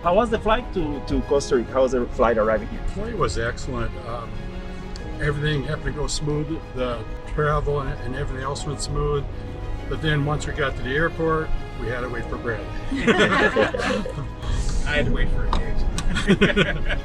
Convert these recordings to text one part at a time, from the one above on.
How was the flight to Costa Rica? How was the flight arriving here? The flight was excellent. Everything happened to go smooth. The travel and everything else went smooth. But then once we got to the airport, we had to wait for bread. I had to wait for a gate.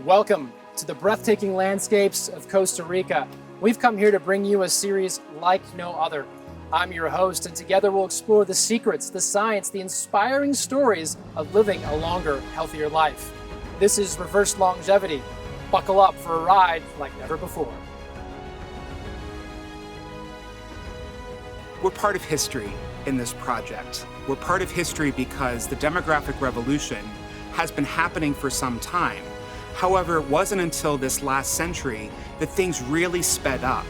Welcome to the breathtaking landscapes of Costa Rica. We've come here to bring you a series like no other. I'm your host, and together we'll explore the secrets, the science, the inspiring stories of living a longer, healthier life. This is Reverse Longevity. Buckle up for a ride like never before. We're part of history in this project. We're part of history because the demographic revolution has been happening for some time. However, it wasn't until this last century that things really sped up,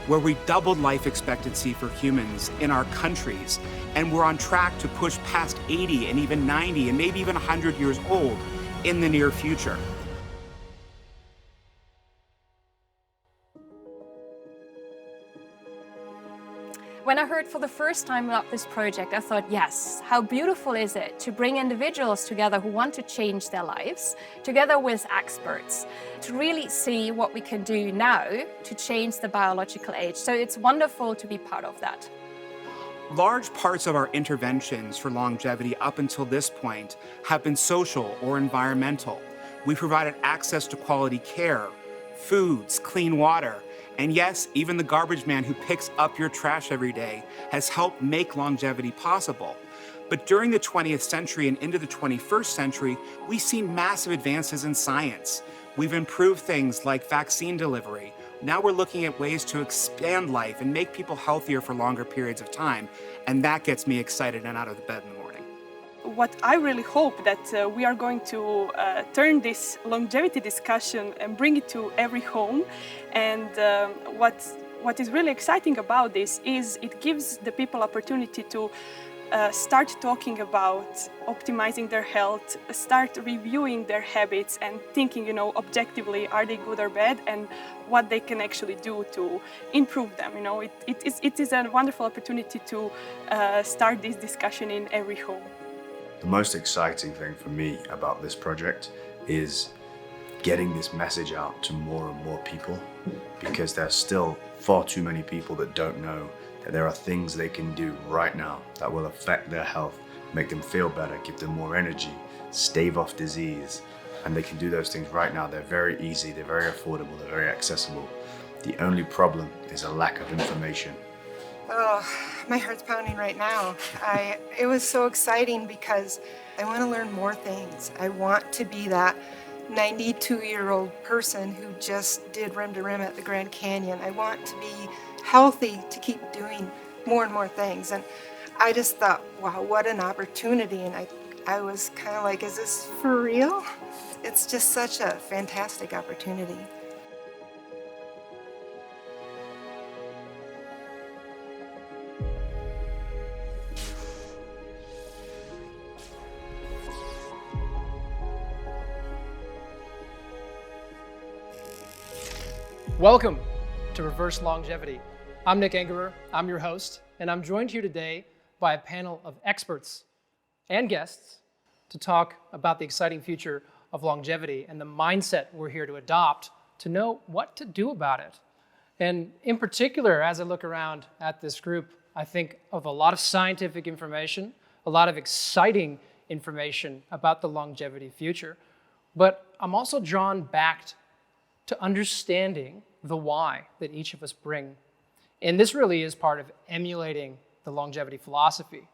where we doubled life expectancy for humans in our countries, and we're on track to push past 80 and even 90 and maybe even 100 years old in the near future. When I heard for the first time about this project, I thought, yes, how beautiful is it to bring individuals together who want to change their lives, together with experts, to really see what we can do now to change the biological age. So it's wonderful to be part of that. Large parts of our interventions for longevity up until this point have been social or environmental. We provided access to quality care, foods, clean water, and yes, even the garbage man who picks up your trash every day has helped make longevity possible. But during the 20th century and into the 21st century, we've seen massive advances in science. We've improved things like vaccine delivery. Now we're looking at ways to expand life and make people healthier for longer periods of time. And that gets me excited and out of the bed in the morning. What I really hope that we are going to turn this longevity discussion and bring it to every home. And what is really exciting about this is it gives the people opportunity to start talking about optimizing their health, start reviewing their habits and thinking, objectively, are they good or bad, and what they can actually do to improve them. It is a wonderful opportunity to start this discussion in every home. The most exciting thing for me about this project is getting this message out to more and more people, because there's still far too many people that don't know that there are things they can do right now that will affect their health, make them feel better, give them more energy, stave off disease. And they can do those things right now. They're very easy, they're very affordable, they're very accessible. The only problem is a lack of information. Oh, my heart's pounding right now. It was so exciting because I want to learn more things. I want to be that 92-year-old person who just did rim to rim at the Grand Canyon. I want to be healthy to keep doing more and more things. And I just thought, wow, what an opportunity. And I was kind of like, is this for real? It's just such a fantastic opportunity. Welcome to Reverse Longevity. I'm Nick Engerer, I'm your host, and I'm joined here today by a panel of experts and guests to talk about the exciting future of longevity and the mindset we're here to adopt to know what to do about it. And in particular, as I look around at this group, I think of a lot of scientific information, a lot of exciting information about the longevity future, but I'm also drawn back to understanding the why that each of us bring. And this really is part of emulating the longevity philosophy.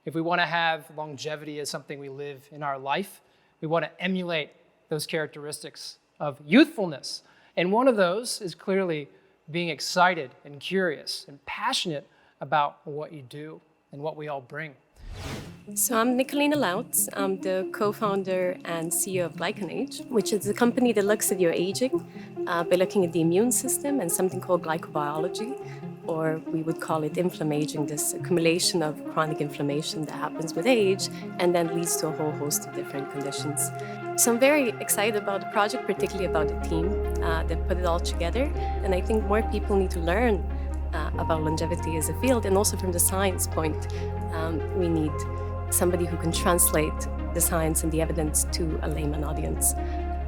If we want to have longevity as something we live in our life, we want to emulate those characteristics of youthfulness. And one of those is clearly being excited and curious and passionate about what you do and what we all bring. So I'm Nicolina Lautz. I'm the co-founder and CEO of GlycanAge, which is a company that looks at your aging by looking at the immune system and something called glycobiology. or we would call it inflammaging, this accumulation of chronic inflammation that happens with age and then leads to a whole host of different conditions. So I'm very excited about the project, particularly about the team that put it all together. And I think more people need to learn about longevity as a field, and also from the science point, we need somebody who can translate the science and the evidence to a layman audience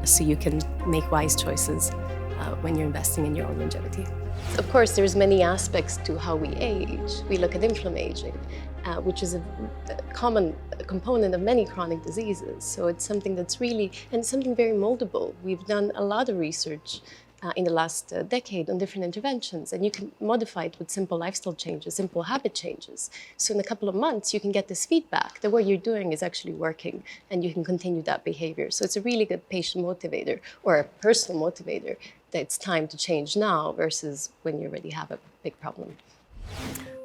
so you can make wise choices when you're investing in your own longevity. Of course, there's many aspects to how we age. We look at inflammaging, which is a common component of many chronic diseases. So it's something that's really, and something very moldable. We've done a lot of research in the last decade on different interventions, and you can modify it with simple lifestyle changes, simple habit changes. So in a couple of months, you can get this feedback that what you're doing is actually working, and you can continue that behavior. So it's a really good patient motivator, or a personal motivator, that it's time to change now versus when you already have a big problem.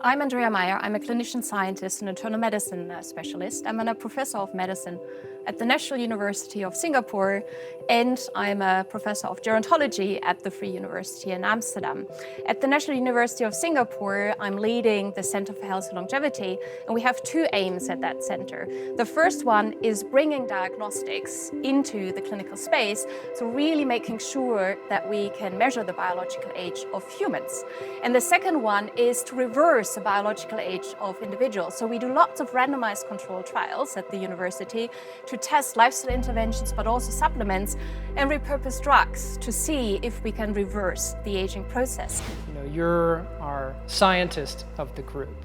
I'm Andrea Meyer. I'm a clinician scientist and internal medicine specialist. I'm a professor of medicine at the National University of Singapore, and I'm a professor of gerontology at the Free University in Amsterdam. At the National University of Singapore, I'm leading the Center for Health and Longevity, and we have two aims at that center. The first one is bringing diagnostics into the clinical space, so really making sure that we can measure the biological age of humans. And the second one is to reverse the biological age of individuals. So we do lots of randomized controlled trials at the university to test lifestyle interventions, but also supplements and repurpose drugs to see if we can reverse the aging process. You're our scientist of the group.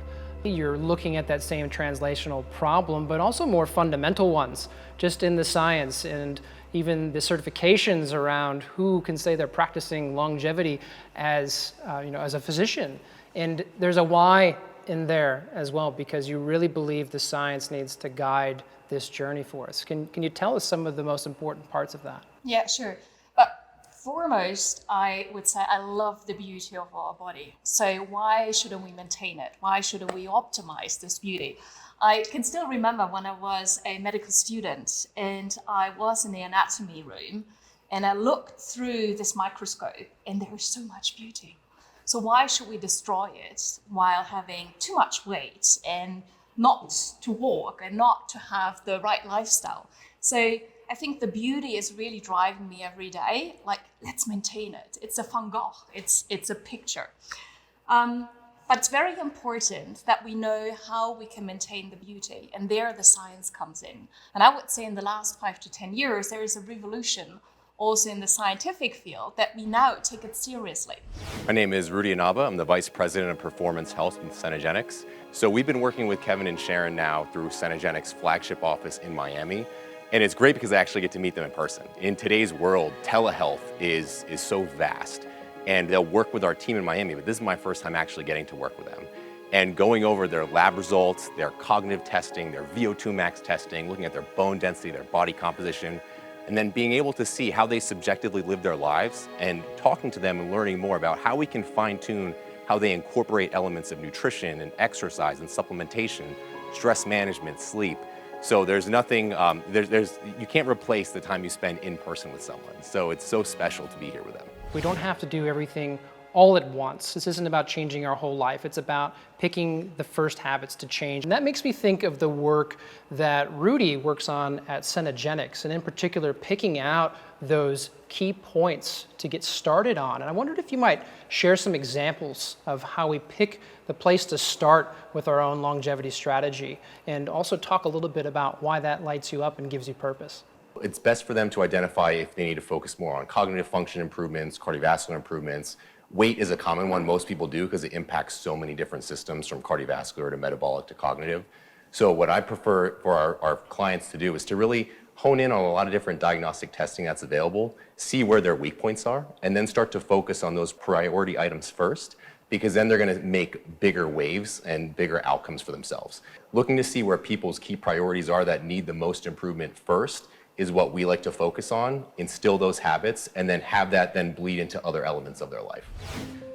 You're looking at that same translational problem, but also more fundamental ones, just in the science and even the certifications around who can say they're practicing longevity as, as a physician. And there's a why in there as well, because you really believe the science needs to guide this journey for us. Can you tell us some of the most important parts of that? Yeah, sure. But foremost, I would say I love the beauty of our body. So why shouldn't we maintain it? Why shouldn't we optimize this beauty? I can still remember when I was a medical student and I was in the anatomy room and I looked through this microscope and there was so much beauty. So why should we destroy it while having too much weight and not to walk and not to have the right lifestyle? So I think the beauty is really driving me every day. Like, let's maintain it. It's a Van Gogh. It's a picture. But it's very important that we know how we can maintain the beauty, and there the science comes in. And I would say in the last 5 to 10 years, there is a revolution also in the scientific field that we now take it seriously. My name is Rudy Inaba. I'm the Vice President of Performance Health with Cenegenics. So we've been working with Kevin and Sharon now through Cenegenics' flagship office in Miami. And it's great because I actually get to meet them in person. In today's world, telehealth is so vast. And they'll work with our team in Miami, but this is my first time actually getting to work with them. And going over their lab results, their cognitive testing, their VO2 max testing, looking at their bone density, their body composition, and then being able to see how they subjectively live their lives and talking to them and learning more about how we can fine-tune how they incorporate elements of nutrition and exercise and supplementation, stress management, sleep. So there's nothing, you can't replace the time you spend in person with someone. So it's so special to be here with them. We don't have to do everything all at once. This isn't about changing our whole life. It's about picking the first habits to change. And that makes me think of the work that Rudy works on at Cenegenics, and in particular, picking out those key points to get started on. And I wondered if you might share some examples of how we pick the place to start with our own longevity strategy, and also talk a little bit about why that lights you up and gives you purpose. It's best for them to identify if they need to focus more on cognitive function improvements, cardiovascular improvements. Weight is a common one most people do because it impacts so many different systems from cardiovascular to metabolic to cognitive. So what I prefer for our clients to do is to really hone in on a lot of different diagnostic testing that's available, see where their weak points are, and then start to focus on those priority items first, because then they're going to make bigger waves and bigger outcomes for themselves. Looking to see where people's key priorities are that need the most improvement first is what we like to focus on, instill those habits, and then have that then bleed into other elements of their life.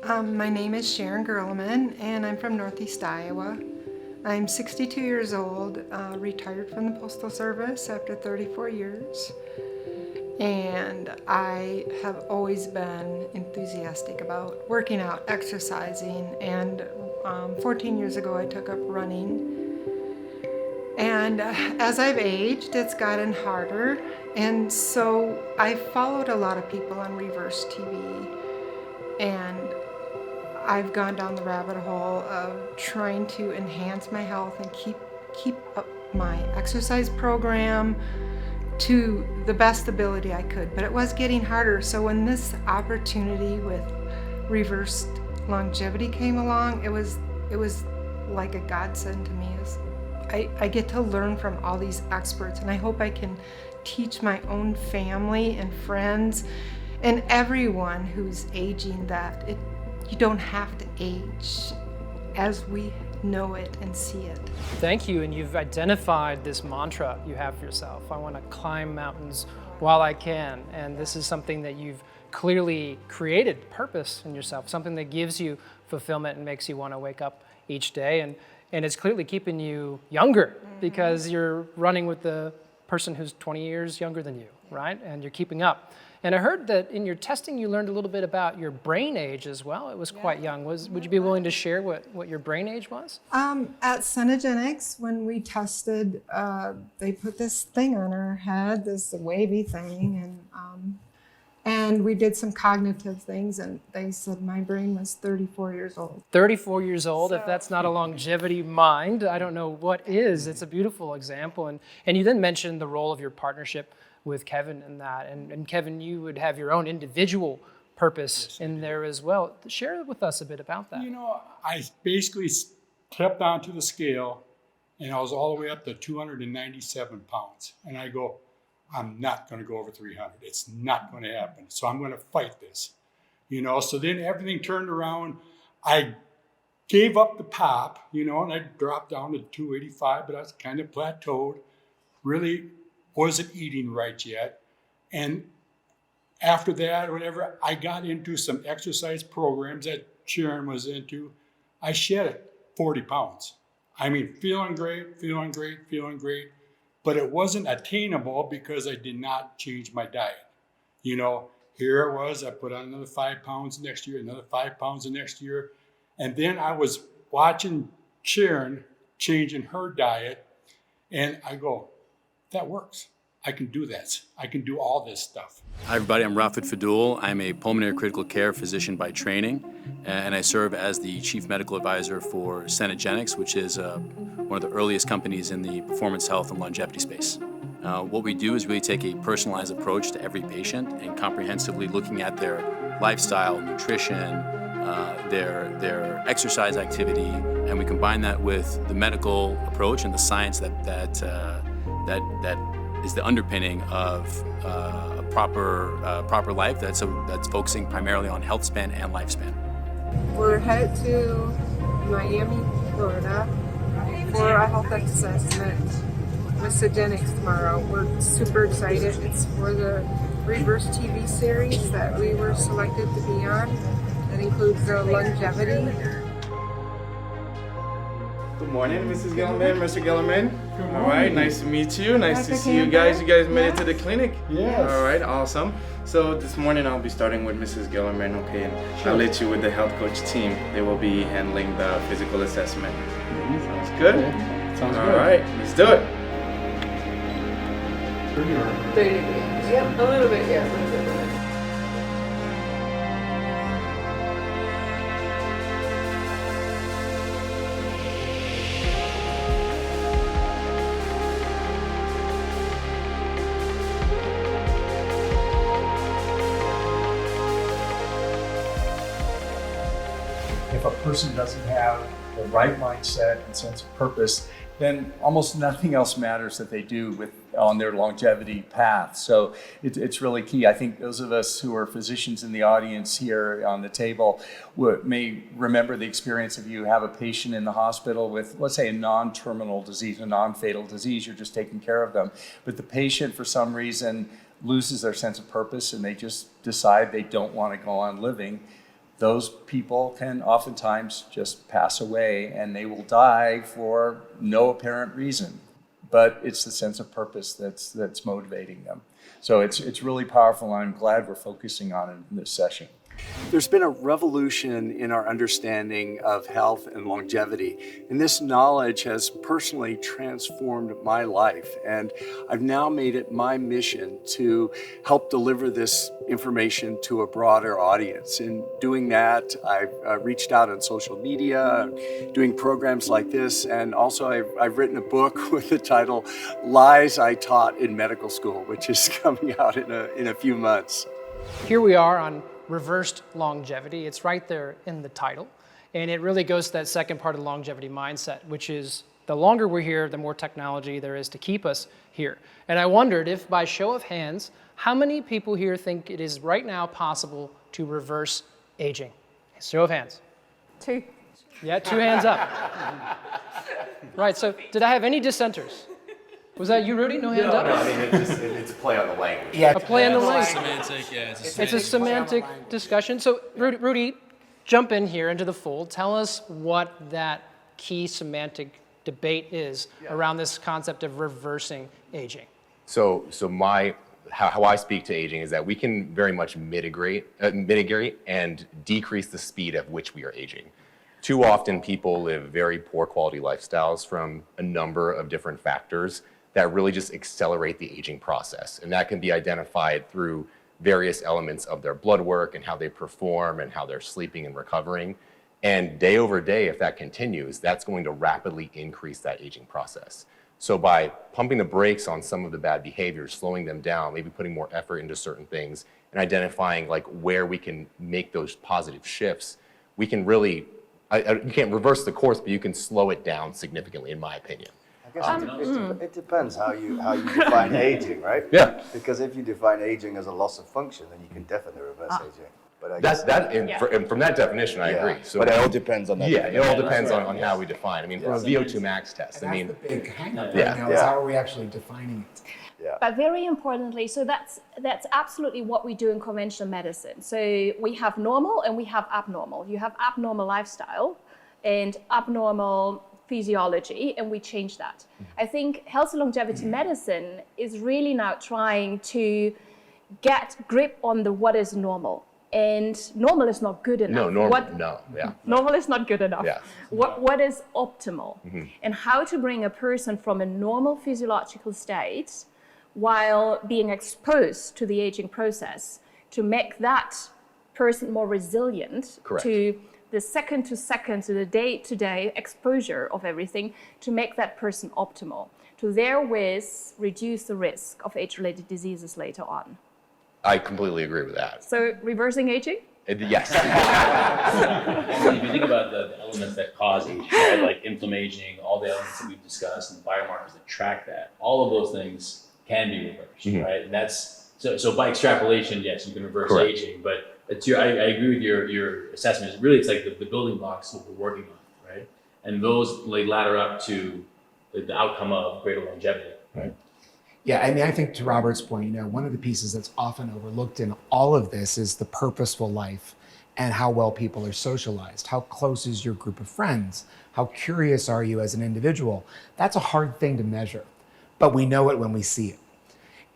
My name is Sharon Gerleman, and I'm from Northeast Iowa. I'm 62 years old, retired from the Postal Service after 34 years. And I have always been enthusiastic about working out, exercising, and 14 years ago I took up running. And as I've aged, it's gotten harder. And so I followed a lot of people on Reverse TV, and I've gone down the rabbit hole of trying to enhance my health and keep up my exercise program to the best ability I could, but it was getting harder. So when this opportunity with Reversed Longevity came along, it was like a godsend to me. I get to learn from all these experts, and I hope I can teach my own family and friends and everyone who's aging that you don't have to age as we know it and see it. Thank you, and you've identified this mantra you have for yourself. I want to climb mountains while I can, and this is something that you've clearly created purpose in yourself, something that gives you fulfillment and makes you want to wake up each day, and it's clearly keeping you younger because you're running with the person who's 20 years younger than you, right? And you're keeping up. And I heard that in your testing, you learned a little bit about your brain age as well. It was quite young. Would you be willing to share what your brain age was? At Cenegenics, when we tested, they put this thing on our head, this wavy thing, and we did some cognitive things, and they said my brain was 34 years old. 34 years old, if that's not a longevity mind, I don't know what is. It's a beautiful example. And you then mentioned the role of your partnership with Kevin in that. And Kevin, you would have your own individual purpose in there as well. Share with us a bit about that. You know, I basically stepped onto the scale and I was all the way up to 297 pounds. And I go, I'm not going to go over 300. It's not going to happen. So I'm going to fight this. You know, so then everything turned around. I gave up the pop, you know, and I dropped down to 285, but I was kind of plateaued. Really wasn't eating right yet. And after that, whatever, I got into some exercise programs that Sharon was into. I shed 40 pounds. I mean, feeling great. But it wasn't attainable because I did not change my diet. You know, here it was, I put on another 5 pounds next year, another 5 pounds the next year. And then I was watching Sharon changing her diet, and I go, that works. I can do that. I can do all this stuff. Hi everybody, I'm Rafet Fadul. I'm a pulmonary critical care physician by training, and I serve as the chief medical advisor for Cenegenics, which is one of the earliest companies in the performance health and longevity space. What we do is really take a personalized approach to every patient and comprehensively looking at their lifestyle, nutrition, their exercise activity, and we combine that with the medical approach and the science that is the underpinning of a proper life that's focusing primarily on health span and lifespan. We're headed to Miami, Florida for a health assessment with Cenegenics tomorrow. We're super excited. It's for the Reverse TV series that we were selected to be on. That includes the longevity. Good morning, Mrs. Gellerman, Mr. Gellerman. All right, nice to meet you. Nice to see you guys. You guys made it to the clinic? Yes. All right, awesome. So this morning I'll be starting with Mrs. Gellerman, okay? And I'll let you with the health coach team. They will be handling the physical assessment. Sounds good? Sounds All good. right, let's do it. 30 degrees. Yep, a little bit, yeah, a little bit. If a person doesn't have the right mindset and sense of purpose, then almost nothing else matters that they do on their longevity path. So it's really key. I think those of us who are physicians in the audience here on the table may remember the experience of you have a patient in the hospital with, let's say, a non-terminal disease, a non-fatal disease. You're just taking care of them. But the patient, for some reason, loses their sense of purpose and they just decide they don't want to go on living. Those people can oftentimes just pass away and they will die for no apparent reason. but it's the sense of purpose that's motivating them. So it's really powerful, and I'm glad we're focusing on it in this session. There's been a revolution in our understanding of health and longevity, and this knowledge has personally transformed my life. And I've now made it my mission to help deliver this information to a broader audience. In doing that, I've reached out on social media, doing programs like this, and also I've written a book with the title Lies I Taught in Medical School, which is coming out in a few months. Here we are on reversed longevity. It's right there in the title. And it really goes to that second part of the longevity mindset, which is the longer we're here, the more technology there is to keep us here. And I wondered if, by show of hands, how many people here think it is right now possible to reverse aging? Show of hands. 2. Yeah, 2 hands up. Right, so did I have any dissenters? Was that you, Rudy? No hands up? No, I mean, it's a play on the language. Yeah, a play on the language. Semantic, yeah. It's a semantic discussion. So, Rudy, jump in here into the fold. Tell us what that key semantic debate is around this concept of reversing aging. So how I speak to aging is that we can very much mitigate and decrease the speed at which we are aging. Too often people live very poor quality lifestyles from a number of different factors that really just accelerate the aging process. And that can be identified through various elements of their blood work and how they perform and how they're sleeping and recovering. And day over day, if that continues, that's going to rapidly increase that aging process. So by pumping the brakes on some of the bad behaviors, slowing them down, maybe putting more effort into certain things and identifying like where we can make those positive shifts, we can really, you can't reverse the course, but you can slow it down significantly, in my opinion. I guess it depends how you define aging, right? Yeah. Because if you define aging as a loss of function, then you can definitely reverse aging. But I That's guess and from that definition, I agree. So, but it all depends on that. Yeah, it all depends on how we define. I mean, for a VO2 max test, I mean, that's the big hang-up right now is how are we actually defining it? Yeah. But very importantly, so that's absolutely what we do in conventional medicine. So we have normal and we have abnormal. You have abnormal lifestyle and abnormal physiology, and we change that. I think health and longevity medicine is really now trying to get grip on what is normal. And normal is not good enough. Normal is not good enough. Yeah. What is optimal? And how to bring a person from a normal physiological state while being exposed to the aging process to make that person more resilient to the second to second, to the day-to-day exposure of everything, to make that person optimal, to therewith reduce the risk of age-related diseases later on. I completely agree with that. So reversing aging? Yes. If you think about the elements that cause aging, right? Like inflammation, all the elements that we've discussed and the biomarkers that track that, all of those things can be reversed, right? And that's, so by extrapolation, yes, you can reverse aging, but I agree with your assessment. Really, it's like the building blocks that we're working on, right? And those ladder up to the outcome of greater longevity, right? Yeah, I mean, I think to Robert's point, one of the pieces that's often overlooked in all of this is the purposeful life and how well people are socialized. How close is your group of friends? How curious are you as an individual? That's a hard thing to measure, but we know it when we see it.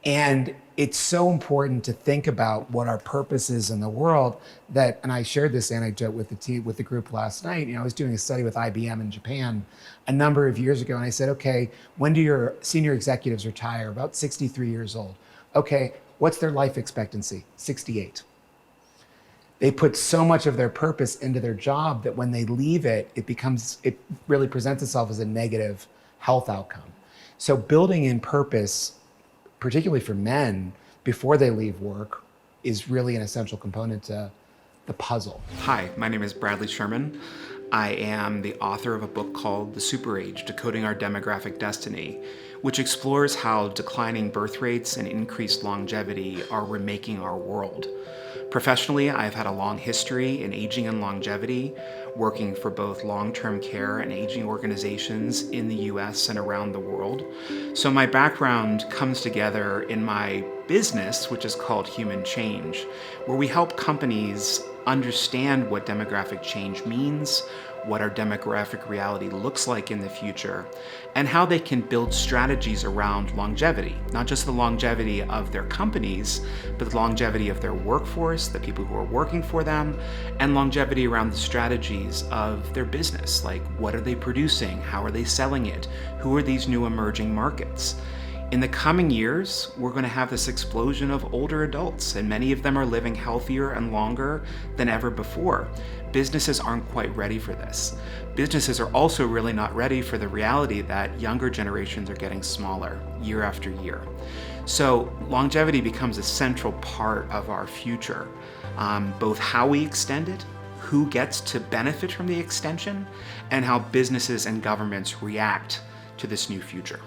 And it's so important to think about what our purpose is in the world that, and I shared this anecdote with the group last night. I was doing a study with IBM in Japan a number of years ago, and I said, okay, when do your senior executives retire? About 63 years old. Okay, what's their life expectancy? 68. They put so much of their purpose into their job that when they leave it, it really presents itself as a negative health outcome. So building in purpose, particularly for men, before they leave work, is really an essential component to the puzzle. Hi, my name is Bradley Sherman. I am the author of a book called The Super Age: Decoding Our Demographic Destiny, which explores how declining birth rates and increased longevity are remaking our world. Professionally, I've had a long history in aging and longevity, working for both long-term care and aging organizations in the US and around the world. So my background comes together in my business, which is called Human Change, where we help companies understand what demographic change means, what our demographic reality looks like in the future, and how they can build strategies around longevity, not just the longevity of their companies, but the longevity of their workforce, the people who are working for them, and longevity around the strategies of their business, like what are they producing, how are they selling it, who are these new emerging markets. In the coming years, we're going to have this explosion of older adults, and many of them are living healthier and longer than ever before. Businesses aren't quite ready for this. Businesses are also really not ready for the reality that younger generations are getting smaller year after year. So longevity becomes a central part of our future, both how we extend it, who gets to benefit from the extension, and how businesses and governments react to this new future.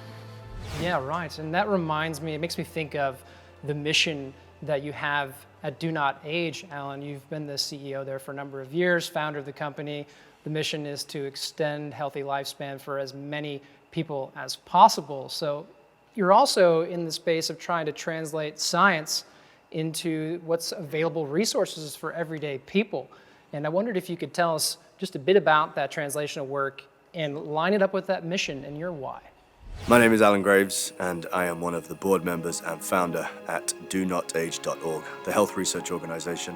Yeah, right. And that reminds me, it makes me think of the mission that you have at Do Not Age, Alan. You've been the CEO there for a number of years, founder of the company. The mission is to extend healthy lifespan for as many people as possible. So you're also in the space of trying to translate science into what's available resources for everyday people. And I wondered if you could tell us just a bit about that translational work and line it up with that mission and your why. My name is Alan Graves, and I am one of the board members and founder at DoNotAge.org, the health research organization.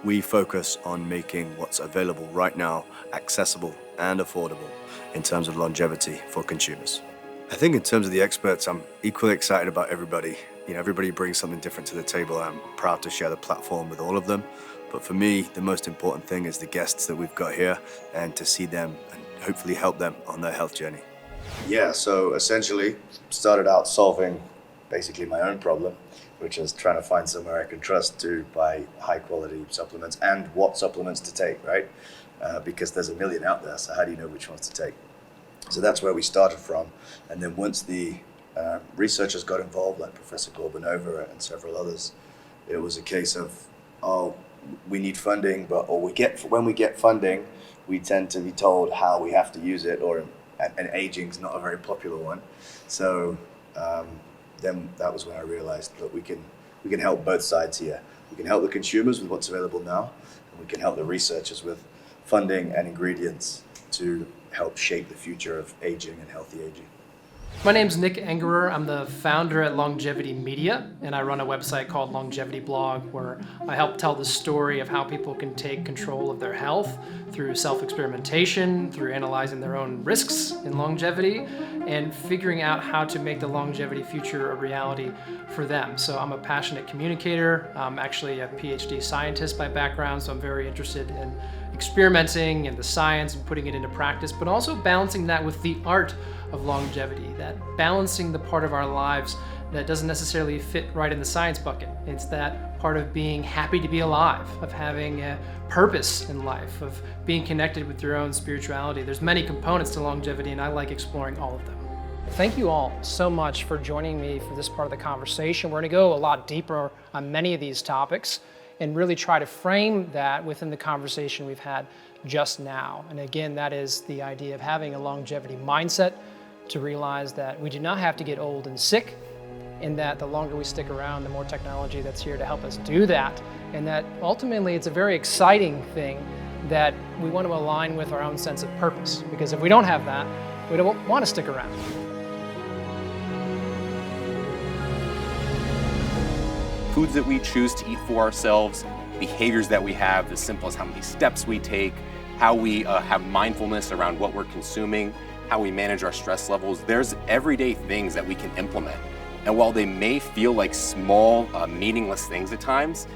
We focus on making what's available right now accessible and affordable in terms of longevity for consumers. I think in terms of the experts, I'm equally excited about everybody. Everybody brings something different to the table. I'm proud to share the platform with all of them. But for me, the most important thing is the guests that we've got here and to see them and hopefully help them on their health journey. Yeah, so essentially started out solving basically my own problem, which is trying to find somewhere I can trust to buy high quality supplements and what supplements to take, right? Because there's a million out there, so how do you know which ones to take? So that's where we started from. And then once the researchers got involved, like Professor Gorbanova and several others, it was a case of, we need funding, when we get funding, we tend to be told how we have to use it, and aging's not a very popular one. So then that was when I realized that we can help both sides here. We can help the consumers with what's available now, and we can help the researchers with funding and ingredients to help shape the future of aging and healthy aging. My name's Nick Engerer. I'm the founder at Longevity Media, and I run a website called Longevity Blog, where I help tell the story of how people can take control of their health through self-experimentation, through analyzing their own risks in longevity, and figuring out how to make the longevity future a reality for them. So I'm a passionate communicator. I'm actually a PhD scientist by background, so I'm very interested in experimenting and the science and putting it into practice, but also balancing that with the art of longevity, that balancing the part of our lives that doesn't necessarily fit right in the science bucket. It's that part of being happy to be alive, of having a purpose in life, of being connected with your own spirituality. There's many components to longevity, and I like exploring all of them. Thank you all so much for joining me for this part of the conversation. We're going to go a lot deeper on many of these topics and really try to frame that within the conversation we've had just now. And again, that is the idea of having a longevity mindset, to realize that we do not have to get old and sick, and that the longer we stick around, the more technology that's here to help us do that. And that ultimately it's a very exciting thing that we want to align with our own sense of purpose. Because if we don't have that, we don't want to stick around. Foods that we choose to eat for ourselves, behaviors that we have, as simple as how many steps we take, how we have mindfulness around what we're consuming, how we manage our stress levels. There's everyday things that we can implement. And while they may feel like small, meaningless things at times,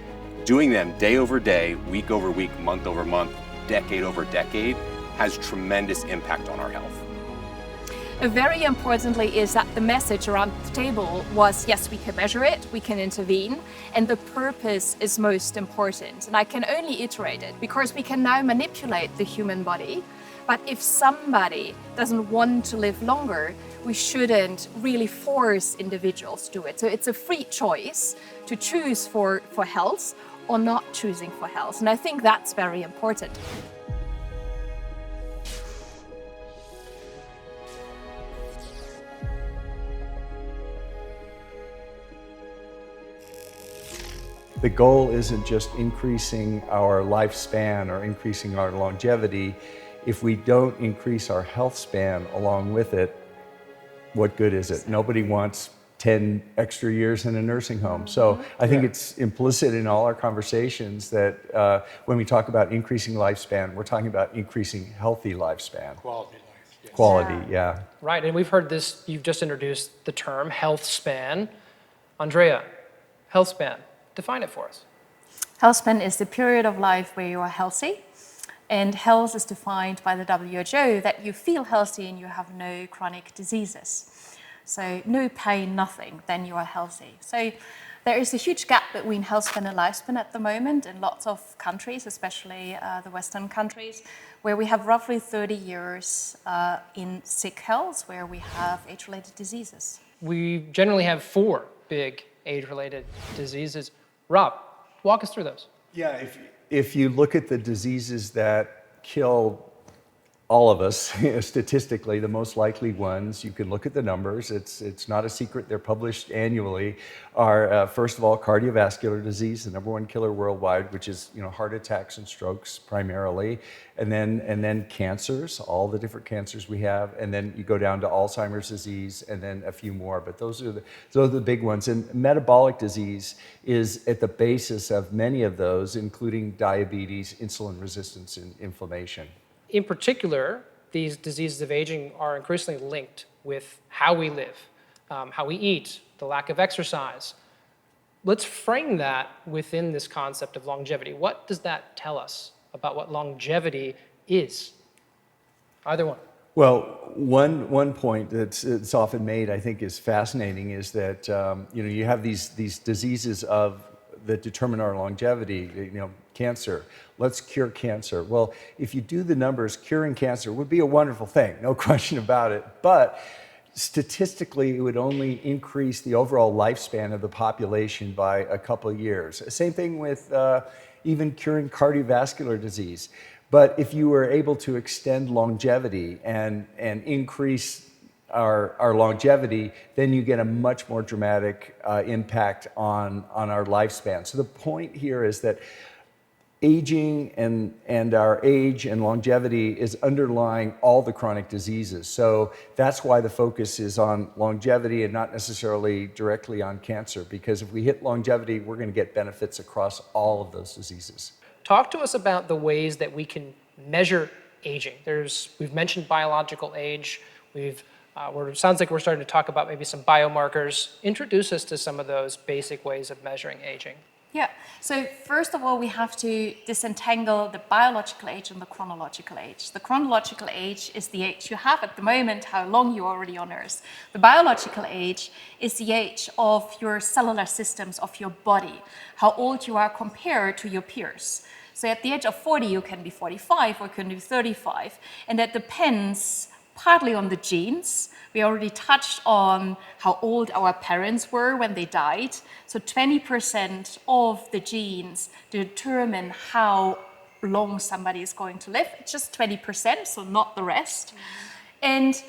doing them day over day, week over week, month over month, decade over decade, has tremendous impact on our health. Very importantly is that the message around the table was, yes, we can measure it, we can intervene, and the purpose is most important. And I can only iterate it because we can now manipulate the human body. But if somebody doesn't want to live longer, we shouldn't really force individuals to do it. So it's a free choice to choose for health or not choosing for health. And I think that's very important. The goal isn't just increasing our lifespan or increasing our longevity, if we don't increase our health span along with it, what good is it? Nobody wants 10 extra years in a nursing home. So I think it's implicit in all our conversations that when we talk about increasing lifespan, we're talking about increasing healthy lifespan. Quality life. Yes. Quality, yeah. Right, and we've heard this, you've just introduced the term health span. Andrea, health span, define it for us. Health span is the period of life where you are healthy. And health is defined by the WHO that you feel healthy and you have no chronic diseases. So no pain, nothing, then you are healthy. So there is a huge gap between health span and lifespan at the moment in lots of countries, especially the Western countries, where we have roughly 30 years in sick health, where we have age-related diseases. We generally have 4 big age-related diseases. Rob, walk us through those. Yeah, if you look at the diseases that kill all of us, statistically, the most likely ones, you can look at the numbers, it's not a secret, they're published annually, are first of all, cardiovascular disease, the #1 killer worldwide, which is heart attacks and strokes primarily, and then cancers, all the different cancers we have, and then you go down to Alzheimer's disease, and then a few more, but those are the big ones. And metabolic disease is at the basis of many of those, including diabetes, insulin resistance, and inflammation. In particular, these diseases of aging are increasingly linked with how we live, how we eat, the lack of exercise. Let's frame that within this concept of longevity. What does that tell us about what longevity is? Either one. Well, one point that's often made, I think, is fascinating, is that you have these diseases that determine our longevity. Cancer. Let's cure cancer. Well, if you do the numbers, curing cancer would be a wonderful thing, no question about it. But statistically, it would only increase the overall lifespan of the population by a couple of years. Same thing with even curing cardiovascular disease. But if you were able to extend longevity and increase our longevity, then you get a much more dramatic impact on our lifespan. So the point here is that aging and our age and longevity is underlying all the chronic diseases. So that's why the focus is on longevity and not necessarily directly on cancer, because if we hit longevity, we're going to get benefits across all of those diseases. Talk to us about the ways that we can measure aging. We've mentioned biological age. It sounds like we're starting to talk about maybe some biomarkers. Introduce us to some of those basic ways of measuring aging. Yeah, so first of all, we have to disentangle the biological age and the chronological age. The chronological age is the age you have at the moment, how long you're already on Earth. The biological age is the age of your cellular systems of your body, how old you are compared to your peers. So at the age of 40, you can be 45 or you can be 35, and that depends partly on the genes. We already touched on how old our parents were when they died. So 20% of the genes determine how long somebody is going to live. It's just 20%, so not the rest. And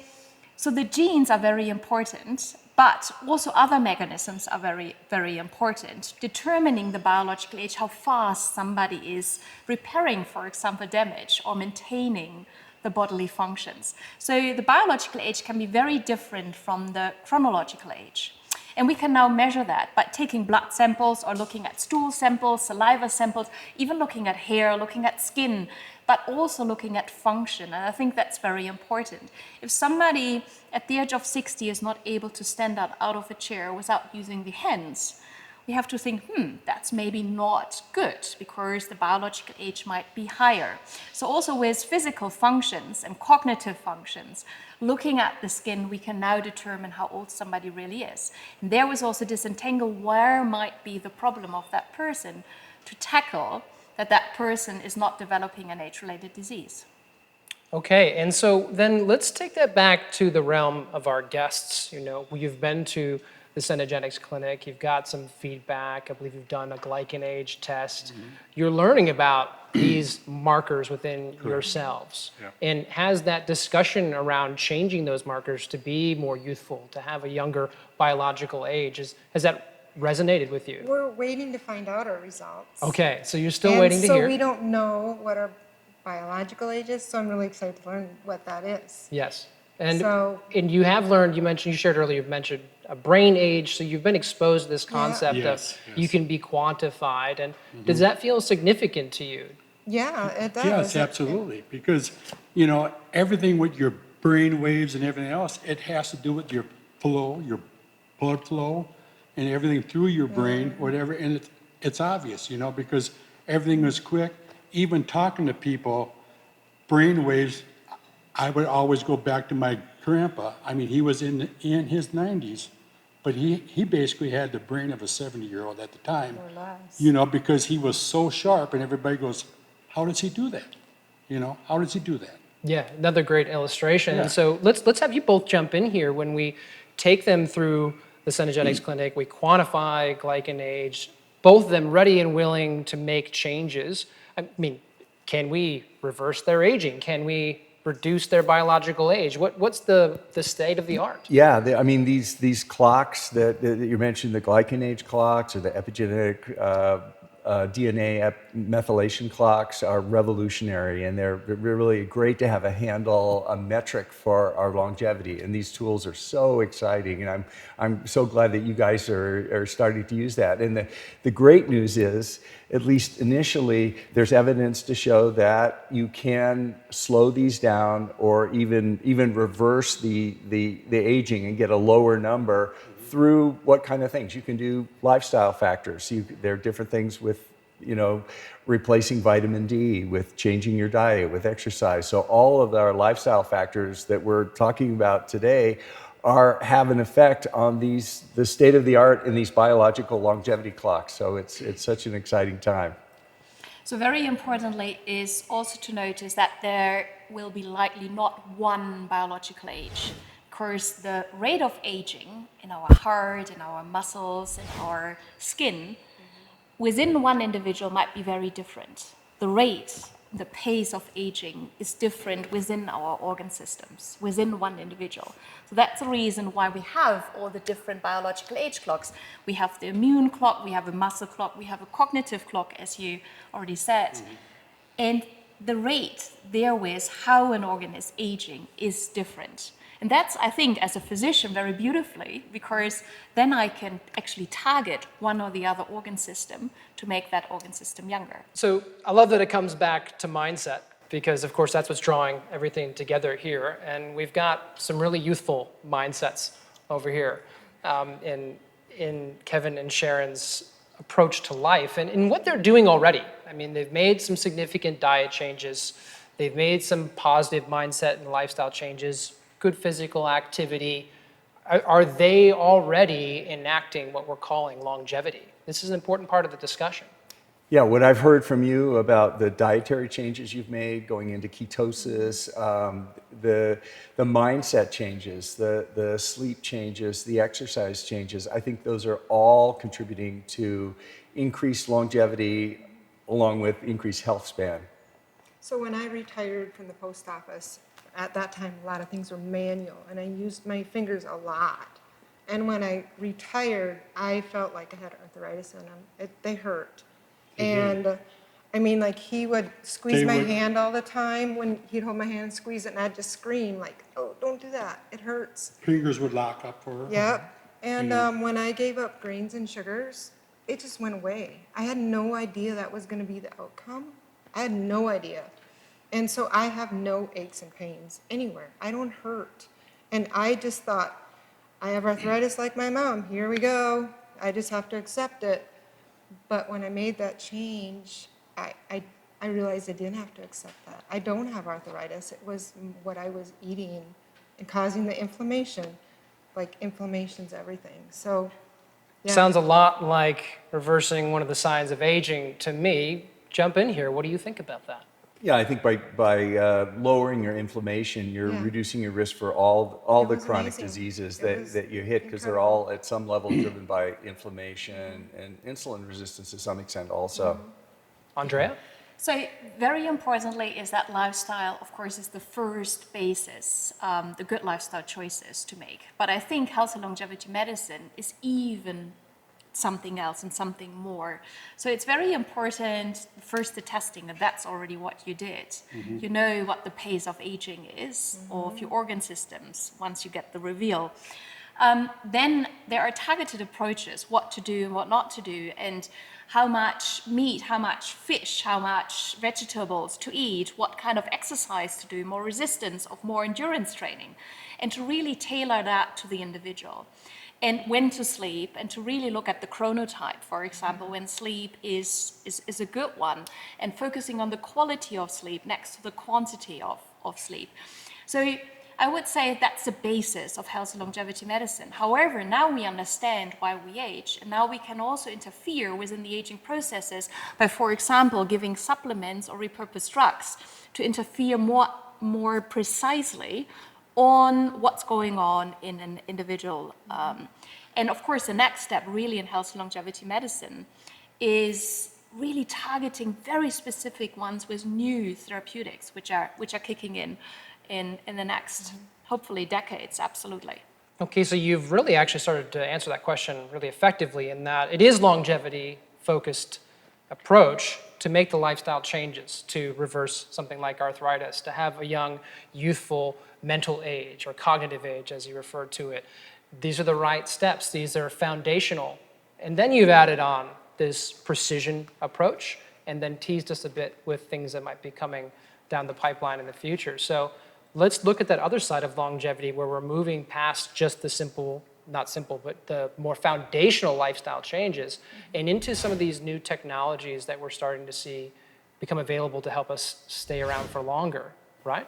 so the genes are very important, but also other mechanisms are very, very important. Determining the biological age, how fast somebody is repairing, for example, damage or maintaining the bodily functions. So the biological age can be very different from the chronological age. And we can now measure that by taking blood samples or looking at stool samples, saliva samples, even looking at hair, looking at skin, but also looking at function. And I think that's very important. If somebody at the age of 60 is not able to stand up out of a chair without using the hands, we have to think, that's maybe not good because the biological age might be higher. So also with physical functions and cognitive functions, looking at the skin, we can now determine how old somebody really is. And there was also disentangle where might be the problem of that person to tackle that person is not developing an age-related disease. Okay, and so then let's take that back to the realm of our guests. You've been to the Cenegenics clinic, you've got some feedback, I believe you've done a GlycanAge test. You're learning about these markers within yourselves. Yeah. And has that discussion around changing those markers to be more youthful, to have a younger biological age, has that resonated with you? We're waiting to find out our results. Okay, so you're still waiting to hear. So we don't know what our biological ages. So I'm really excited to learn what that is. Yes. And, So- and you have learned, you shared earlier, you mentioned a brain age, so you've been exposed to this concept Yes, of you can be quantified. And Mm-hmm. does that feel significant to you? Yeah, it does. Yes, absolutely. Because, you know, everything with your brain waves and everything else, it has to do with your flow, your blood flow, and everything through your brain, whatever. And it's obvious, you know, because everything is quick. Even talking to people, brain waves, I would always go back to my grandpa. I mean, he was in his 90s, but he basically had the brain of a 70-year-old at the time. Or less. You know, because he was so sharp, and everybody goes, how does he do that? You know, how does he do that? Yeah, another great illustration. Yeah. And so let's have you both jump in here when we take them through the Cenegenics clinic. We quantify GlycanAge, both of them ready and willing to make changes. I mean, can we reverse their aging? Can we reduce their biological age? What's the state of the art? Yeah, I mean, these clocks that you mentioned, the GlycanAge clocks or the epigenetic DNA methylation clocks are revolutionary, and they're really great to have a handle, a metric for our longevity. And these tools are so exciting, and I'm so glad that you guys are starting to use that. And the great news is, at least initially, there's evidence to show that you can slow these down or even reverse the aging and get a lower number through what kind of things? You can do lifestyle factors. There are different things with, you know, replacing vitamin D, with changing your diet, with exercise. So all of our lifestyle factors that we're talking about today have an effect on the state of the art in these biological longevity clocks. So it's such an exciting time. So very importantly is also to notice that there will be likely not one biological age. Of course, the rate of aging in our heart, in our muscles, in our skin, within one individual might be very different. The rate, the pace of aging is different within our organ systems, within one individual. So that's the reason why we have all the different biological age clocks. We have the immune clock, we have a muscle clock, we have a cognitive clock, as you already said. And the rate therewith how an organ is aging is different. And that's, I think, as a physician, very beautifully, because then I can actually target one or the other organ system to make that organ system younger. So I love that it comes back to mindset, because of course that's what's drawing everything together here. And we've got some really youthful mindsets over here in Kevin and Sharon's approach to life and what they're doing already. I mean, they've made some significant diet changes. They've made some positive mindset and lifestyle changes, good physical activity. Are they already enacting what we're calling longevity? This is an important part of the discussion. Yeah, what I've heard from you about the dietary changes you've made, going into ketosis, the mindset changes, the sleep changes, the exercise changes, I think those are all contributing to increased longevity along with increased health span. So when I retired from the post office, at that time, a lot of things were manual, and I used my fingers a lot. And when I retired, I felt like I had arthritis in them. They hurt. And I mean, like, he would squeeze my hand all the time. When he'd hold my hand and squeeze it, and I'd just scream, like, oh, don't do that. It hurts. Fingers would lock up for her. Yep. And when I gave up grains and sugars, it just went away. I had no idea that was going to be the outcome. I had no idea. And so I have no aches and pains anywhere. I don't hurt. And I just thought, I have arthritis like my mom. Here we go. I just have to accept it. But when I made that change, I realized I didn't have to accept that. I don't have arthritis. It was what I was eating and causing the inflammation. Like, inflammation's everything. So, yeah. Sounds a lot like reversing one of the signs of aging to me. Jump in here. What do you think about that? Yeah, I think by lowering your inflammation, you're reducing your risk for all the chronic diseases that you hit, because they're all at some level driven by inflammation and insulin resistance to some extent also. Andrea? So very importantly is that lifestyle, of course, is the first basis, the good lifestyle choices to make. But I think health and longevity medicine is even something else and something more. So it's very important, first the testing, and that's already what you did. Mhm. You know what the pace of aging is, of your organ systems, once you get the reveal. Then there are targeted approaches, what to do and what not to do, and how much meat, how much fish, how much vegetables to eat, what kind of exercise to do, more resistance or more endurance training, and to really tailor that to the individual. And when to sleep, and to really look at the chronotype, for example, when sleep is a good one, and focusing on the quality of sleep next to the quantity of sleep. So I would say that's the basis of health and longevity medicine. However, now we understand why we age, and now we can also interfere within the aging processes by, for example, giving supplements or repurposed drugs to interfere more precisely on what's going on in an individual. And of course, the next step really in health and longevity medicine is really targeting very specific ones with new therapeutics, which are kicking in the next, hopefully, decades, absolutely. Okay, so you've really actually started to answer that question really effectively in that it is longevity-focused approach to make the lifestyle changes, to reverse something like arthritis, to have a young, youthful mental age or cognitive age, as you referred to it. These are the right steps. These are foundational. And then you've added on this precision approach and then teased us a bit with things that might be coming down the pipeline in the future. So let's look at that other side of longevity where we're moving past just the simple, not simple, but the more foundational lifestyle changes and into some of these new technologies that we're starting to see become available to help us stay around for longer, right?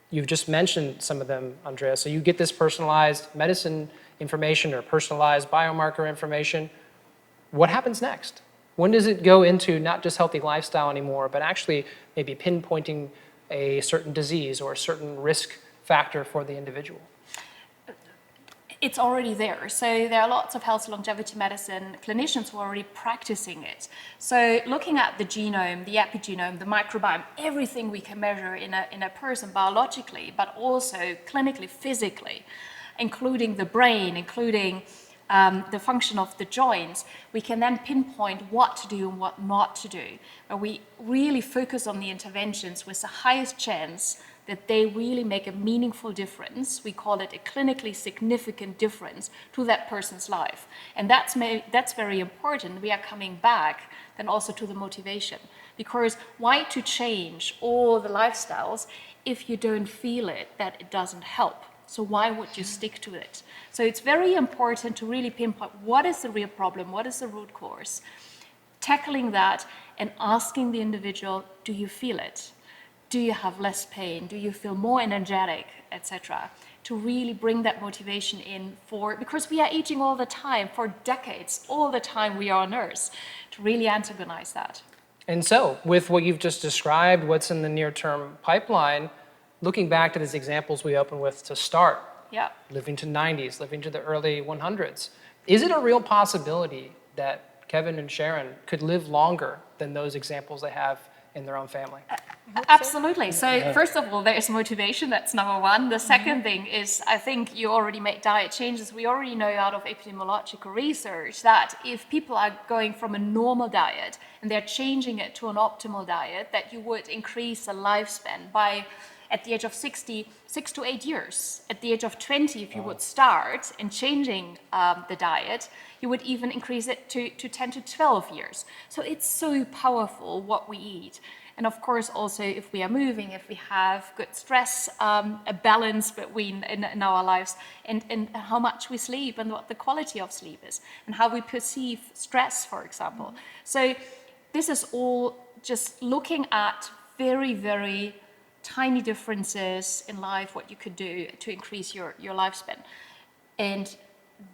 You've just mentioned some of them, Andrea. So you get this personalized medicine information or personalized biomarker information. What happens next? When does it go into not just healthy lifestyle anymore, but actually maybe pinpointing a certain disease or a certain risk factor for the individual? It's already there. So there are lots of health and longevity medicine clinicians who are already practicing it. So looking at the genome, the epigenome, the microbiome, everything we can measure in a person biologically, but also clinically, physically, including the brain, including the function of the joints, we can then pinpoint what to do and what not to do. Where we really focus on the interventions with the highest chance that they really make a meaningful difference. We call it a clinically significant difference to that person's life. And that's very important. We are coming back then also to the motivation. Because why to change all the lifestyles if you don't feel it, that it doesn't help? So why would you stick to it? So it's very important to really pinpoint what is the real problem, what is the root cause, tackling that and asking the individual, do you feel it? Do you have less pain? Do you feel more energetic, etc.? To really bring that motivation in because we are aging all the time, for decades, all the time we are on Earth, to really antagonize that. And so, with what you've just described, what's in the near-term pipeline, looking back to these examples we opened with to start, living to 90s, living to the early 100s, is it a real possibility that Kevin and Sharon could live longer than those examples they have in their own family? Absolutely. So first of all, there's motivation. That's number one. The second thing is, I think you already made diet changes. We already know out of epidemiological research that if people are going from a normal diet and they're changing it to an optimal diet, that you would increase the lifespan by, at the age of 60, 6 to 8 years. At the age of 20, if you would start in changing the diet, you would even increase it to 10 to 12 years. So it's so powerful what we eat. And of course, also, if we are moving, if we have good stress, a balance between in our lives, and how much we sleep and what the quality of sleep is, and how we perceive stress, for example. So this is all just looking at very, very tiny differences in life, what you could do to increase your lifespan. And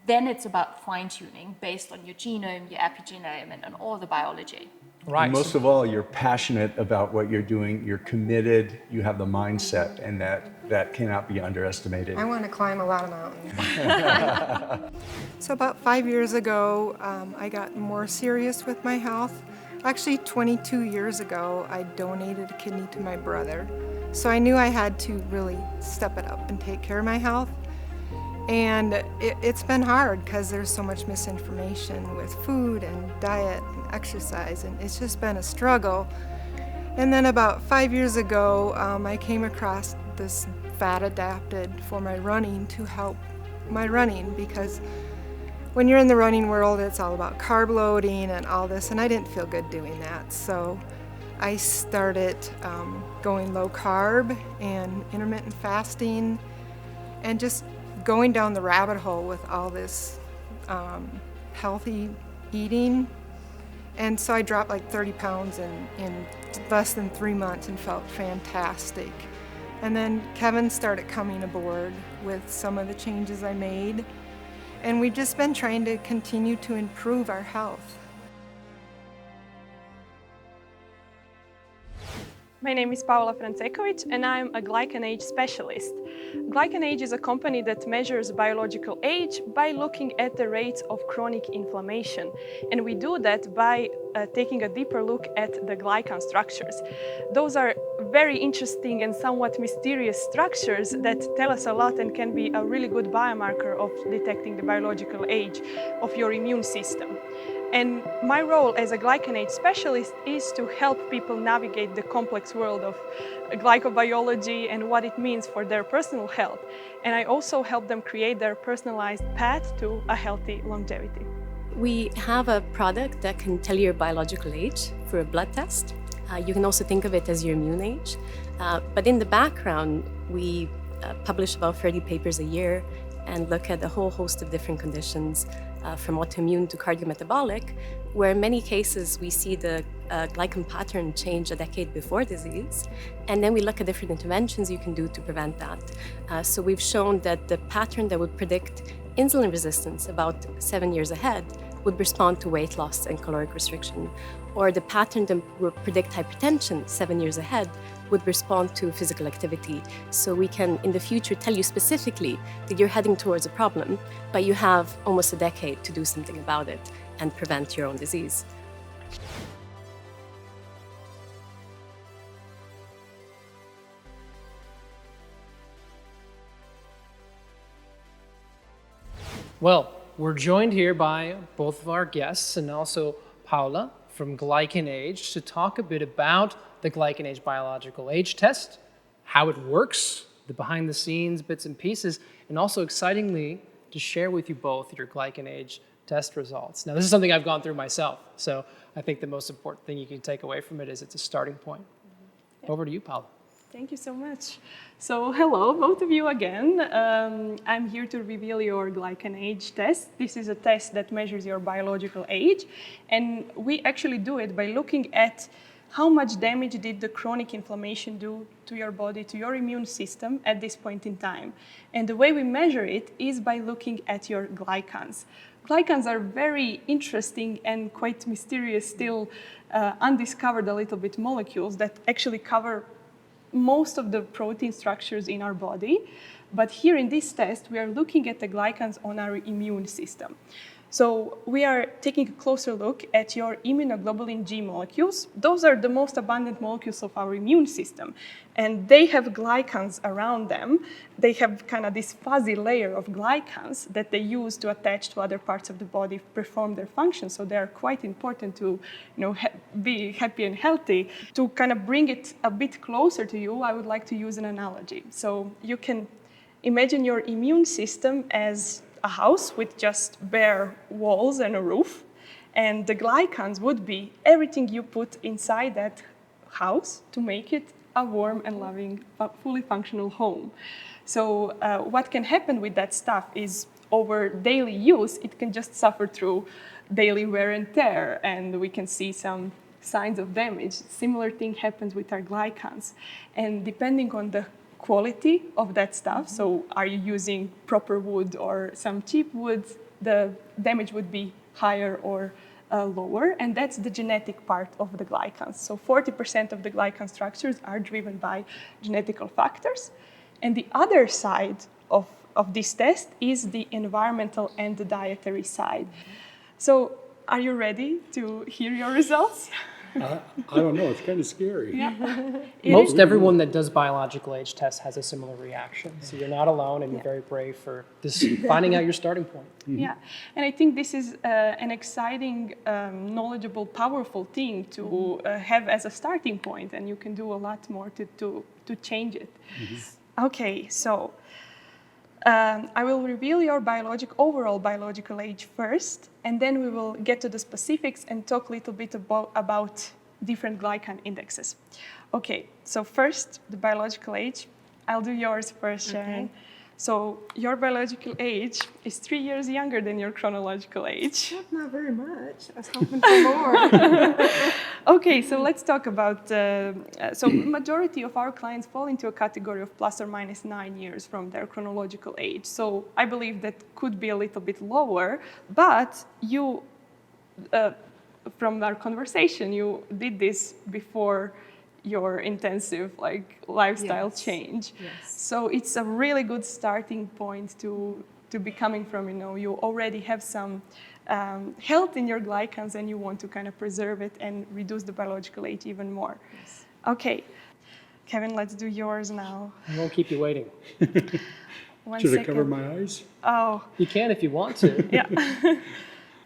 then it's about fine-tuning based on your genome, your epigenome, and all the biology. Right. And most of all, you're passionate about what you're doing. You're committed. You have the mindset, and that cannot be underestimated. I want to climb a lot of mountains. So about 5 years ago, I got more serious with my health. Actually, 22 years ago, I donated a kidney to my brother. So I knew I had to really step it up and take care of my health. And it's been hard because there's so much misinformation with food and diet and exercise, and it's just been a struggle. And then about 5 years ago, I came across this fat adapted for my running to help my running, because when you're in the running world, it's all about carb loading and all this, and I didn't feel good doing that. So I started going low carb and intermittent fasting and just going down the rabbit hole with all this healthy eating. And so I dropped like 30 pounds in less than 3 months and felt fantastic. And then Kevin started coming aboard with some of the changes I made. And we've just been trying to continue to improve our health. My name is Paula Francekovic, and I'm a GlycanAge specialist. GlycanAge is a company that measures biological age by looking at the rates of chronic inflammation. And we do that by taking a deeper look at the glycan structures. Those are very interesting and somewhat mysterious structures that tell us a lot and can be a really good biomarker of detecting the biological age of your immune system. And my role as a GlycanAge specialist is to help people navigate the complex world of glycobiology and what it means for their personal health. And I also help them create their personalized path to a healthy longevity. We have a product that can tell your biological age through a blood test. You can also think of it as your immune age. But in the background, we publish about 30 papers a year and look at a whole host of different conditions, from autoimmune to cardiometabolic, where in many cases we see the glycan pattern change a decade before disease. And then we look at different interventions you can do to prevent that. So we've shown that the pattern that would predict insulin resistance about 7 years ahead would respond to weight loss and caloric restriction, or the pattern that would predict hypertension 7 years ahead would respond to physical activity. So we can, in the future, tell you specifically that you're heading towards a problem, but you have almost a decade to do something about it and prevent your own disease. Well, we're joined here by both of our guests and also Paula from GlycanAge to talk a bit about the GlycanAge biological age test, how it works, the behind the scenes bits and pieces, and also excitingly to share with you both your GlycanAge test results. Now, this is something I've gone through myself, so I think the most important thing you can take away from it is it's a starting point. Over to you, Paula. Thank you so much. So hello, both of you again. I'm here to reveal your GlycanAge test. This is a test that measures your biological age, and we actually do it by looking at how much damage did the chronic inflammation do to your body, to your immune system at this point in time. And the way we measure it is by looking at your glycans. Glycans are very interesting and quite mysterious, still undiscovered a little bit molecules that actually cover most of the protein structures in our body. But here in this test, we are looking at the glycans on our immune system. So we are taking a closer look at your immunoglobulin G molecules. Those are the most abundant molecules of our immune system. And they have glycans around them. They have kind of this fuzzy layer of glycans that they use to attach to other parts of the body, perform their function. So they are quite important to be happy and healthy. To kind of bring it a bit closer to you, I would like to use an analogy. So you can imagine your immune system as a house with just bare walls and a roof, and the glycans would be everything you put inside that house to make it a warm and loving, fully functional home. So what can happen with that stuff is over daily use, it can just suffer through daily wear and tear, and we can see some signs of damage. Similar thing happens with our glycans, and depending on the quality of that stuff, so are you using proper wood or some cheap wood, the damage would be higher or lower, and that's the genetic part of the glycans. So 40% of the glycan structures are driven by genetical factors, and the other side of this test is the environmental and the dietary side. So are you ready to hear your results? I don't know. It's kind of scary. Most everyone that does biological age tests has a similar reaction. So you're not alone, and you're very brave for this, finding out your starting point. Yeah, and I think this is an exciting, knowledgeable, powerful thing to have as a starting point, and you can do a lot more to change it. Okay, so I will reveal your overall biological age first, and then we will get to the specifics and talk a little bit about different glycan indexes. Okay, so first, the biological age. I'll do yours first, Sharon. So your biological age is 3 years younger than your chronological age. Not very much. I was hoping for more. Okay, so let's talk about, so majority of our clients fall into a category of plus or minus 9 years from their chronological age. So I believe that could be a little bit lower, but you, from our conversation, you did this before your intensive lifestyle change. So it's a really good starting point to be coming from, you already have some health in your glycans and you want to kind of preserve it and reduce the biological age even more. Okay, Kevin, let's do yours now. I won't keep you waiting. Should I cover my eyes? Oh. You can if you want to. Yeah.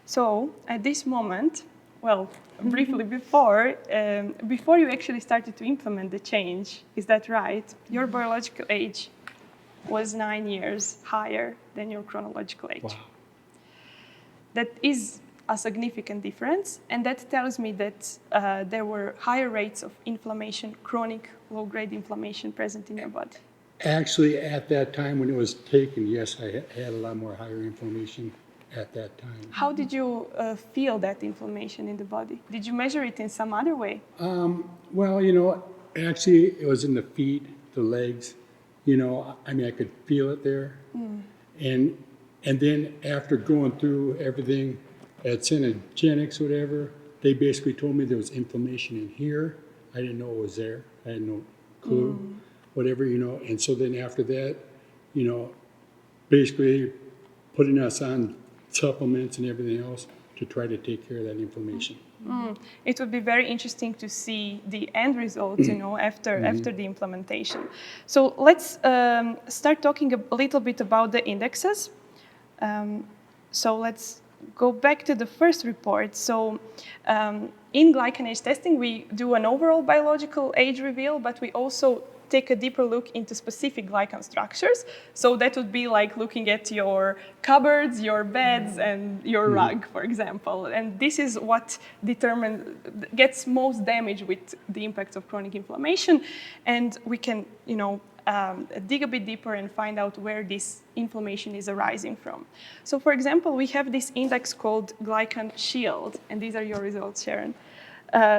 So at this moment, well, briefly before you actually started to implement the change, is that right? Your biological age was 9 years higher than your chronological age. Wow. That is a significant difference, and that tells me that there were higher rates of inflammation, chronic low-grade inflammation present in your body. Actually, at that time when it was taken, yes, I had a lot more higher inflammation at that time. How did you feel that inflammation in the body? Did you measure it in some other way? Well, actually it was in the feet, the legs. I could feel it there. And then after going through everything at Centogenics, whatever, they basically told me there was inflammation in here. I didn't know it was there. I had no clue, whatever, And so then after that, basically putting us on supplements and everything else to try to take care of that inflammation. It would be very interesting to see the end results, after the implementation. So let's start talking a little bit about the indexes. So let's go back to the first report. So in GlycanAge testing, we do an overall biological age reveal, but we also take a deeper look into specific glycan structures. So that would be like looking at your cupboards, your beds, and your rug, for example. And this is what gets most damage with the impacts of chronic inflammation. And we can, dig a bit deeper and find out where this inflammation is arising from. So for example, we have this index called Glycan Shield, and these are your results, Sharon.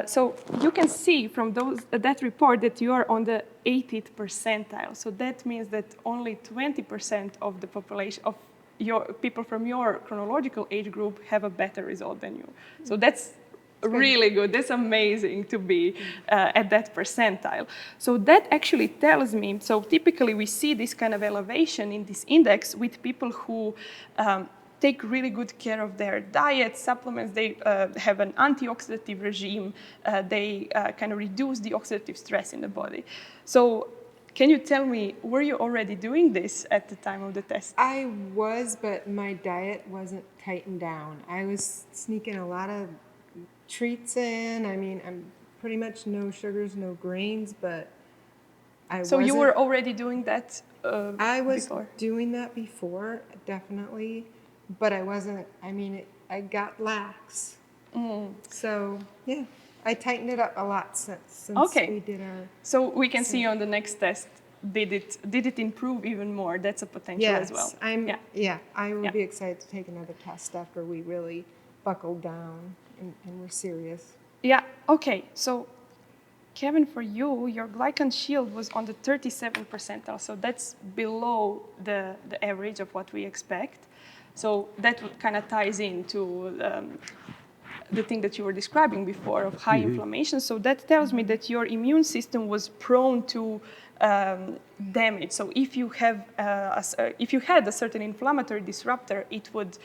So you can see from that report that you are on the 80th percentile. So that means that only 20% of the population of your people from your chronological age group have a better result than you. So that's really good. That's amazing to be at that percentile. So that actually tells me, so typically we see this kind of elevation in this index with people who take really good care of their diet, supplements, they have an antioxidative regime, they kind of reduce the oxidative stress in the body. So can you tell me, were you already doing this at the time of the test? I was, but my diet wasn't tightened down. I was sneaking a lot of treats in. I'm pretty much no sugars, no grains, but So you were already doing that I was before? doing that before, definitely. But I wasn't, I got lax. So, yeah, I tightened it up a lot since we did our... So we can see on the next test, did it improve even more? That's a potential as well. I will be excited to take another test after we really buckled down and we're serious. Yeah, okay. So, Kevin, for you, your Glycan Shield was on the 37th percentile. So that's below the average of what we expect. So that kind of ties into the thing that you were describing before of high inflammation. So that tells me that your immune system was prone to damage. So if you had a certain inflammatory disruptor, it would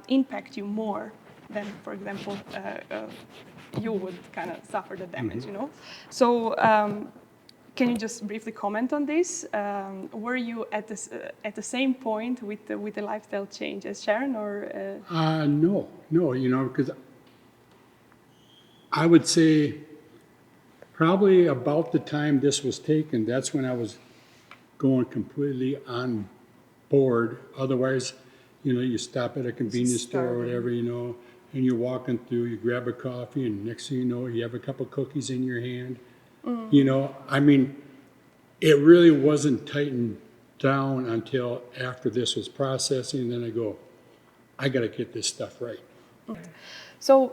impact you more. then, for example, you would kind of suffer the damage, you know. So can you just briefly comment on this? Were you at the same point with the lifestyle change as Sharon, or? No, you know, because I would say probably about the time this was taken, that's when I was going completely on board. Otherwise, you know, you stop at a convenience store or whatever, you know, and you're walking through, you grab a coffee, and next thing you know, you have a couple cookies in your hand. You know, I mean, it really wasn't tightened down until after this was processing, and then I go, I got to get this stuff right. So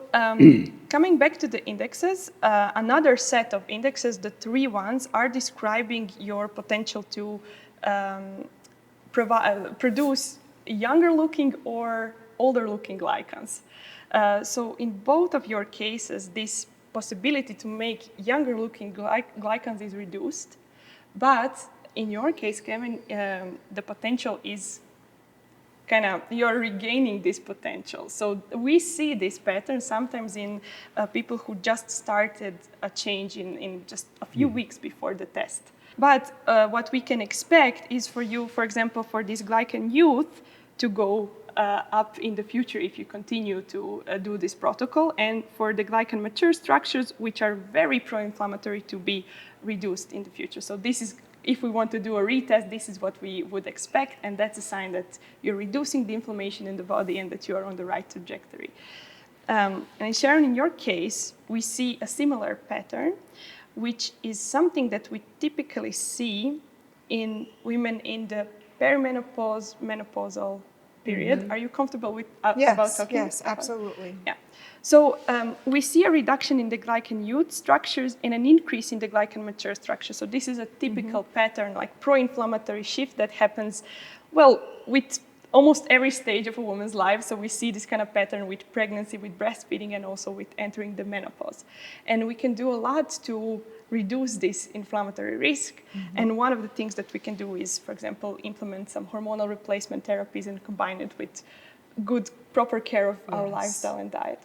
coming back to the indexes, another set of indexes, the 3 ones, are describing your potential to produce younger looking or older looking glycans. So in both of your cases, this possibility to make younger looking glycans is reduced, but in your case, Kevin, the potential is kind of, you're regaining this potential. So we see this pattern sometimes in people who just started a change in just a few weeks before the test. But what we can expect is for you, for example, for this glycan youth to go up in the future if you continue to do this protocol, and for the glycan mature structures, which are very pro-inflammatory, to be reduced in the future. So this is, if we want to do a retest, this is what we would expect, and that's a sign that you're reducing the inflammation in the body and that you are on the right trajectory. And Sharon, in your case, we see a similar pattern, which is something that we typically see in women in the perimenopause, menopausal period. Are you comfortable with about talking? Yes, absolutely. Yeah. So we see a reduction in the glycan youth structures and an increase in the glycan mature structure. So this is a typical pattern, like pro-inflammatory shift that happens, well, with almost every stage of a woman's life. So we see this kind of pattern with pregnancy, with breastfeeding, and also with entering the menopause. And we can do a lot to reduce this inflammatory risk. And one of the things that we can do is, for example, implement some hormonal replacement therapies and combine it with good, proper care of our lifestyle and diet.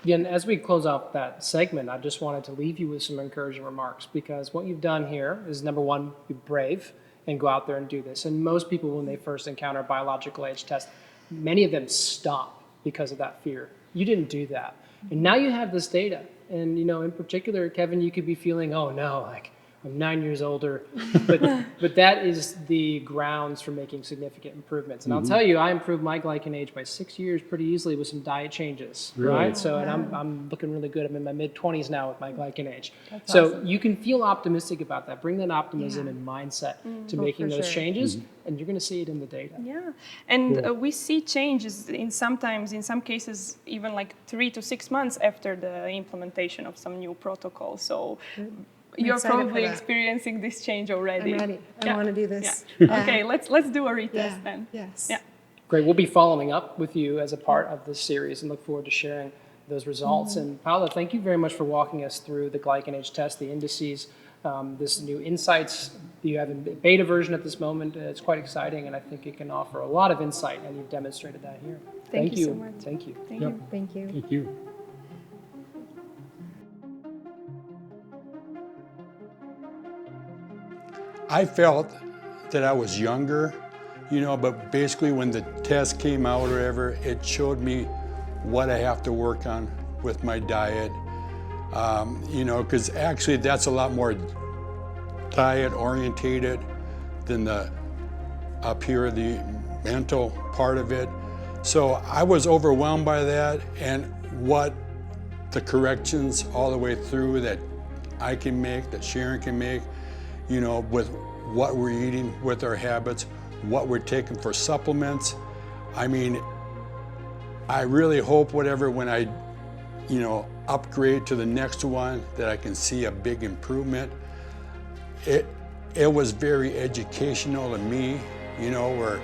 Yeah, and as we close out that segment, I just wanted to leave you with some encouraging remarks, because what you've done here is, number one, be brave and go out there and do this. And most people, when they first encounter a biological age test, many of them stop because of that fear. You didn't do that. And now you have this data. And, you know, in particular, Kevin, you could be feeling, oh no, like I'm 9 years older, but that is the grounds for making significant improvements. And I'll tell you, I improved my GlycanAge by 6 years pretty easily with some diet changes, right? So, and I'm looking really good. I'm in my mid-20s now with my GlycanAge. So awesome. You can feel optimistic about that. Bring that optimism and mindset to making those changes, and you're going to see it in the data. Yeah, and we see changes in some cases, even like 3 to 6 months after the implementation of some new protocol. So. You're probably experiencing this change already. I'm ready. I want to do this. Yeah. Okay, let's do a retest then. Yes. Yeah. Great. We'll be following up with you as a part of this series and look forward to sharing those results. And Paula, thank you very much for walking us through the GlycanAge test, the indices, this new insights you have in beta version at this moment. It's quite exciting, and I think it can offer a lot of insight, and you've demonstrated that here. Thank you so much. Thank you. Thank you. Thank you. Thank you. I felt that I was younger, you know, but basically when the test came out or whatever, it showed me what I have to work on with my diet, you know, because actually that's a lot more diet orientated than the up here, the mental part of it. So I was overwhelmed by that, and what the corrections all the way through that I can make, that Sharon can make, you know, with what we're eating, with our habits, what we're taking for supplements. I mean, I really hope when I, you know, upgrade to the next one, that I can see a big improvement. It was very educational to me, you know, where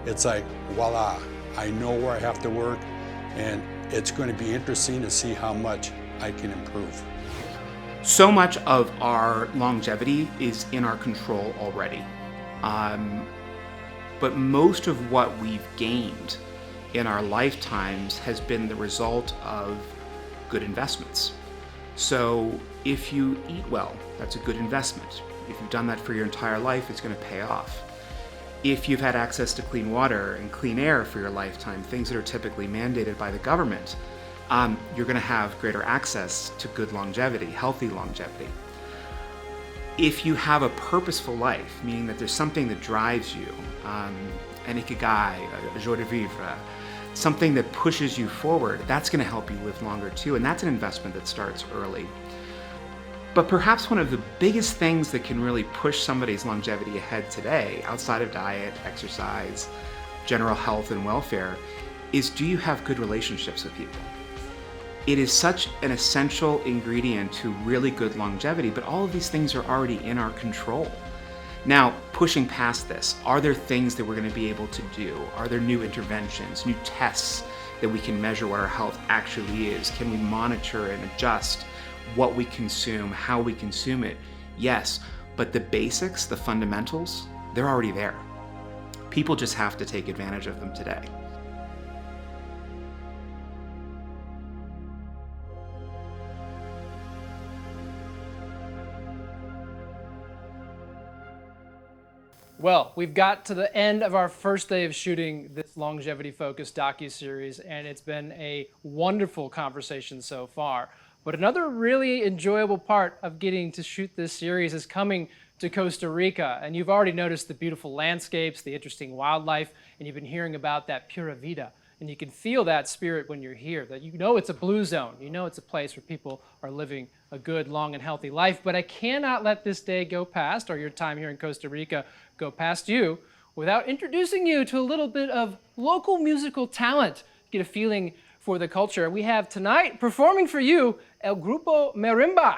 it's like, voila, I know where I have to work, and it's going to be interesting to see how much I can improve. So much of our longevity is in our control already. But most of what we've gained in our lifetimes has been the result of good investments. So if you eat well, that's a good investment. If you've done that for your entire life, it's going to pay off. If you've had access to clean water and clean air for your lifetime, things that are typically mandated by the government, you're going to have greater access to good longevity, healthy longevity. If you have a purposeful life, meaning that there's something that drives you, an ikigai, a joie de vivre, something that pushes you forward, that's going to help you live longer too, and that's an investment that starts early. But perhaps one of the biggest things that can really push somebody's longevity ahead today, outside of diet, exercise, general health and welfare, is do you have good relationships with people? It is such an essential ingredient to really good longevity, but all of these things are already in our control. Now, pushing past this, are there things that we're going to be able to do? Are there new interventions, new tests that we can measure what our health actually is? Can we monitor and adjust what we consume, how we consume it? Yes, but the basics, the fundamentals, they're already there. People just have to take advantage of them today. Well, we've got to the end of our first day of shooting this longevity-focused docuseries, and it's been a wonderful conversation so far. But another really enjoyable part of getting to shoot this series is coming to Costa Rica. And you've already noticed the beautiful landscapes, the interesting wildlife, and you've been hearing about that pura vida. And you can feel that spirit when you're here, that you know it's a blue zone. You know it's a place where people are living a good, long, and healthy life. But I cannot let this day go past, or your time here in Costa Rica go past you, without introducing you to a little bit of local musical talent. Get a feeling for the culture. We have tonight performing for you El Grupo Marimba.